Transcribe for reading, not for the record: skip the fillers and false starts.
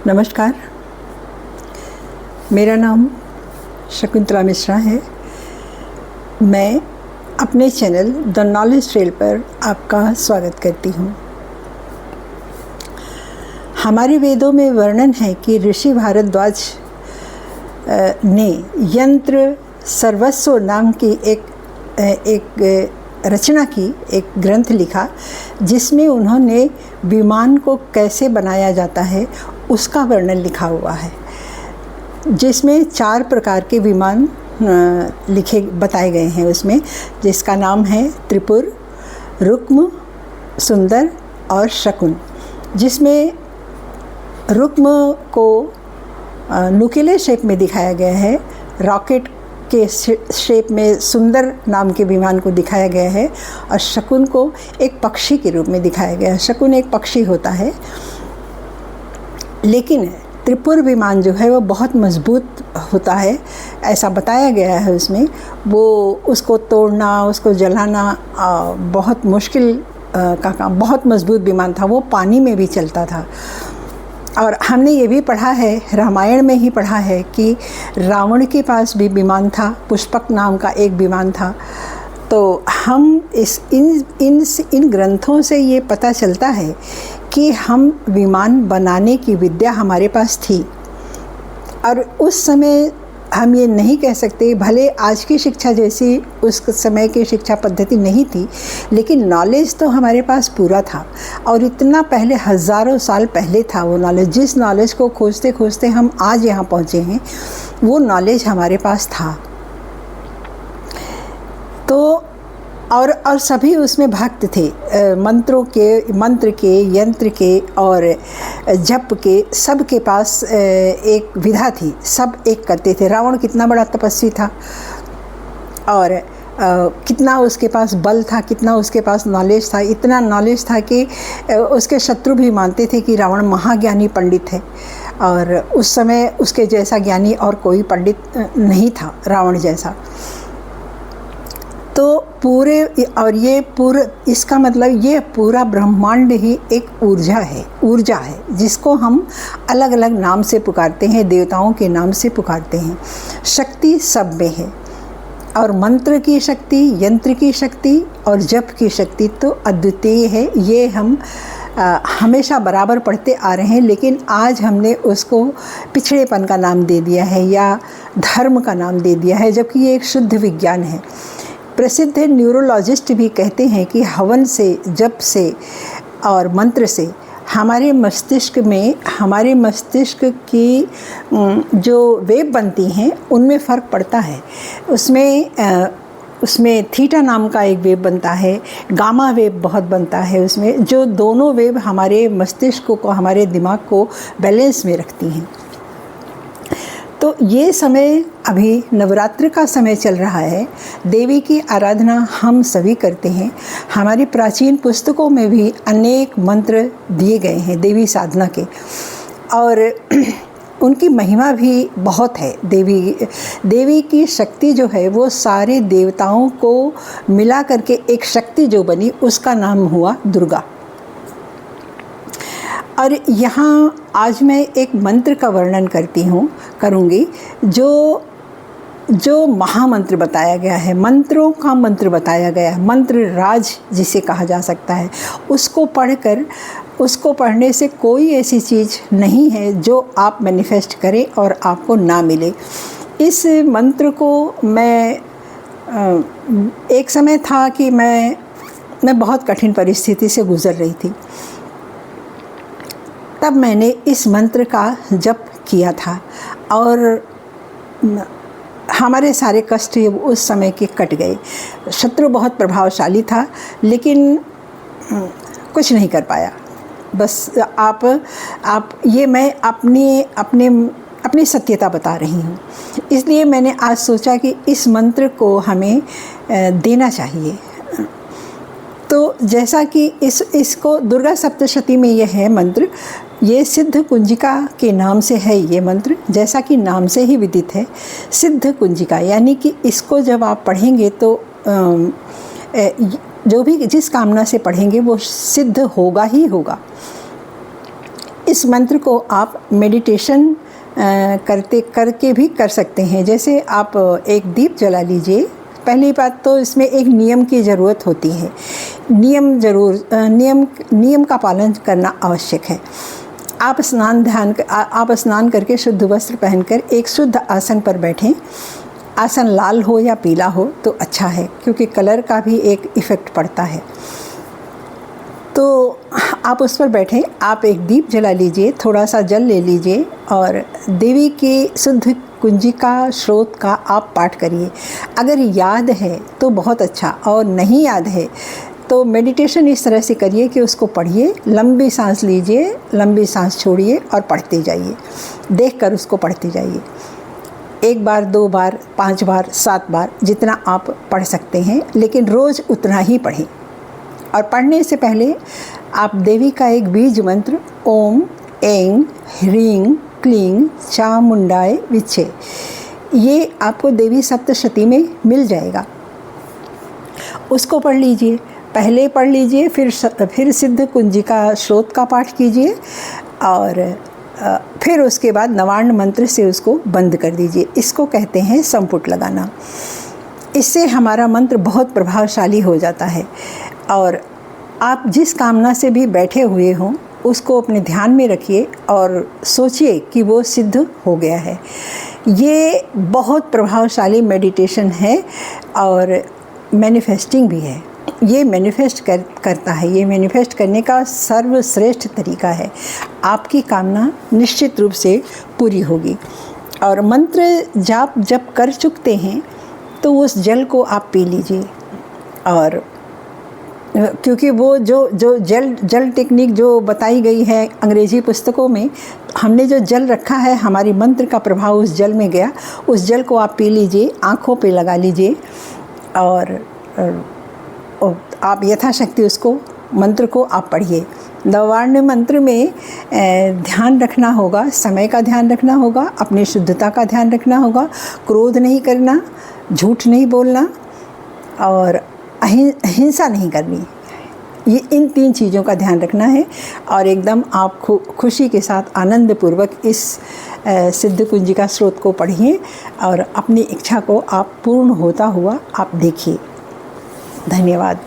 नमस्कार, मेरा नाम शकुंतला मिश्रा है। मैं अपने चैनल द नॉलेज ट्रेल पर आपका स्वागत करती हूँ। हमारे वेदों में वर्णन है कि ऋषि भारद्वाज ने यंत्र सर्वस्व नाम की एक रचना की, एक ग्रंथ लिखा जिसमें उन्होंने विमान को कैसे बनाया जाता है उसका वर्णन लिखा हुआ है, जिसमें 4 प्रकार के विमान बताए गए हैं उसमें, जिसका नाम है त्रिपुर, रुक्म, सुंदर और शकुन। जिसमें रुक्म को नुकीले शेप में दिखाया गया है, रॉकेट के शेप में सुंदर नाम के विमान को दिखाया गया है और शकुन को एक पक्षी के रूप में दिखाया गया है। शकुन एक पक्षी होता है, लेकिन त्रिपुर विमान जो है वो बहुत मजबूत होता है, ऐसा बताया गया है उसमें। वो उसको तोड़ना, उसको जलाना बहुत मुश्किल का काम, बहुत मजबूत विमान था। वो पानी में भी चलता था। और हमने ये भी पढ़ा है, रामायण में ही पढ़ा है कि रावण के पास भी विमान था, पुष्पक नाम का एक विमान था। तो हम इन ग्रंथों से ये पता चलता है कि हम विमान बनाने की विद्या हमारे पास थी। और उस समय हम ये नहीं कह सकते, भले आज की शिक्षा जैसी उस समय की शिक्षा पद्धति नहीं थी, लेकिन नॉलेज तो हमारे पास पूरा था। और इतना पहले, हज़ारों साल पहले था वो नॉलेज। जिस नॉलेज को खोजते खोजते हम आज यहाँ पहुँचे हैं, वो नॉलेज हमारे पास था। तो और सभी उसमें भक्त थे, मंत्र के, यंत्र के और जप के, सब के पास एक विधा थी, सब एक करते थे। रावण कितना बड़ा तपस्वी था और कितना उसके पास बल था, कितना उसके पास नॉलेज था। इतना नॉलेज था कि उसके शत्रु भी मानते थे कि रावण महाज्ञानी पंडित है, और उस समय उसके जैसा ज्ञानी और कोई पंडित नहीं था रावण जैसा। तो इसका मतलब ये पूरा ब्रह्मांड ही एक ऊर्जा है जिसको हम अलग अलग नाम से पुकारते हैं, देवताओं के नाम से पुकारते हैं। शक्ति सब में है, और मंत्र की शक्ति, यंत्र की शक्ति और जप की शक्ति तो अद्वितीय है। ये हम हमेशा बराबर पढ़ते आ रहे हैं, लेकिन आज हमने उसको पिछड़ेपन का नाम दे दिया है या धर्म का नाम दे दिया है, जबकि ये एक शुद्ध विज्ञान है। प्रसिद्ध न्यूरोलॉजिस्ट भी कहते हैं कि हवन से, जप से और मंत्र से हमारे मस्तिष्क की जो वेव बनती हैं उनमें फ़र्क पड़ता है। उसमें थीटा नाम का एक वेव बनता है, गामा वेव बहुत बनता है उसमें, जो दोनों वेव हमारे मस्तिष्क को, हमारे दिमाग को बैलेंस में रखती हैं। तो ये समय अभी नवरात्र का समय चल रहा है। देवी की आराधना हम सभी करते हैं। हमारी प्राचीन पुस्तकों में भी अनेक मंत्र दिए गए हैं देवी साधना के, और उनकी महिमा भी बहुत है। देवी की शक्ति जो है वो सारे देवताओं को मिला करके एक शक्ति जो बनी, उसका नाम हुआ दुर्गा। और यहाँ आज मैं एक मंत्र का वर्णन करूँगी जो महामंत्र बताया गया है, मंत्रों का मंत्र बताया गया है, मंत्र राज जिसे कहा जा सकता है। उसको पढ़ने से कोई ऐसी चीज़ नहीं है जो आप मैनिफेस्ट करें और आपको ना मिले। इस मंत्र को एक समय था कि मैं बहुत कठिन परिस्थिति से गुज़र रही थी, तब मैंने इस मंत्र का जप किया था और हमारे सारे कष्ट उस समय के कट गए। शत्रु बहुत प्रभावशाली था, लेकिन कुछ नहीं कर पाया। बस मैं अपनी सत्यता बता रही हूँ। इसलिए मैंने आज सोचा कि इस मंत्र को हमें देना चाहिए। तो जैसा कि इसको दुर्गा सप्तशती में यह है मंत्र, ये सिद्ध कुंजिका के नाम से है ये मंत्र, जैसा कि नाम से ही विदित है सिद्ध कुंजिका, यानी कि इसको जब आप पढ़ेंगे तो जो भी जिस कामना से पढ़ेंगे वो सिद्ध होगा ही होगा। इस मंत्र को आप मेडिटेशन करके भी कर सकते हैं। जैसे आप एक दीप जला लीजिए। पहली बात तो इसमें एक नियम की ज़रूरत होती है। नियम का पालन करना आवश्यक है। आप स्नान करके शुद्ध वस्त्र पहनकर एक शुद्ध आसन पर बैठें। आसन लाल हो या पीला हो तो अच्छा है, क्योंकि कलर का भी एक इफ़ेक्ट पड़ता है। तो आप उस पर बैठें। आप एक दीप जला लीजिए, थोड़ा सा जल ले लीजिए और देवी की शुद्ध कुंजिका स्रोत का आप पाठ करिए। अगर याद है तो बहुत अच्छा, और नहीं याद है तो मेडिटेशन इस तरह से करिए कि उसको पढ़िए, लंबी सांस लीजिए, लंबी सांस छोड़िए और पढ़ते जाइए। देखकर उसको पढ़ते जाइए। 1 बार, 2 बार, 5 बार, 7 बार, जितना आप पढ़ सकते हैं, लेकिन रोज़ उतना ही पढ़ें। और पढ़ने से पहले आप देवी का एक बीज मंत्र ओम ऐं ह्रीं क्लीं चामुंडाय विच्चे, ये आपको देवी सप्तशती में मिल जाएगा। उसको पढ़ लीजिए। पहले पढ़ लीजिए, फिर सिद्ध कुंजिका स्रोत का पाठ कीजिए और फिर उसके बाद नवार्ण मंत्र से उसको बंद कर दीजिए। इसको कहते हैं संपुट लगाना। इससे हमारा मंत्र बहुत प्रभावशाली हो जाता है। और आप जिस कामना से भी बैठे हुए हों उसको अपने ध्यान में रखिए और सोचिए कि वो सिद्ध हो गया है। ये बहुत प्रभावशाली मेडिटेशन है और मैनिफेस्टिंग भी है। ये मैनिफेस्ट करता है। ये मैनिफेस्ट करने का सर्वश्रेष्ठ तरीका है। आपकी कामना निश्चित रूप से पूरी होगी। और मंत्र जाप जब कर चुकते हैं तो उस जल को आप पी लीजिए। और क्योंकि वो जो जल टेक्निक जो बताई गई है अंग्रेज़ी पुस्तकों में, हमने जो जल रखा है, हमारी मंत्र का प्रभाव उस जल में गया। उस जल को आप पी लीजिए, आँखों पे लगा लीजिए और आप यथाशक्ति उसको मंत्र को आप पढ़िए। नवार्ण मंत्र में ध्यान रखना होगा, समय का ध्यान रखना होगा, अपनी शुद्धता का ध्यान रखना होगा, क्रोध नहीं करना, झूठ नहीं बोलना और हिंसा नहीं करनी। ये इन 3 चीज़ों का ध्यान रखना है और एकदम आप खुशी के साथ आनंद पूर्वक इस सिद्ध कुंजिका स्रोत को पढ़िए और अपनी इच्छा को आप पूर्ण होता हुआ आप देखिए। धन्यवाद।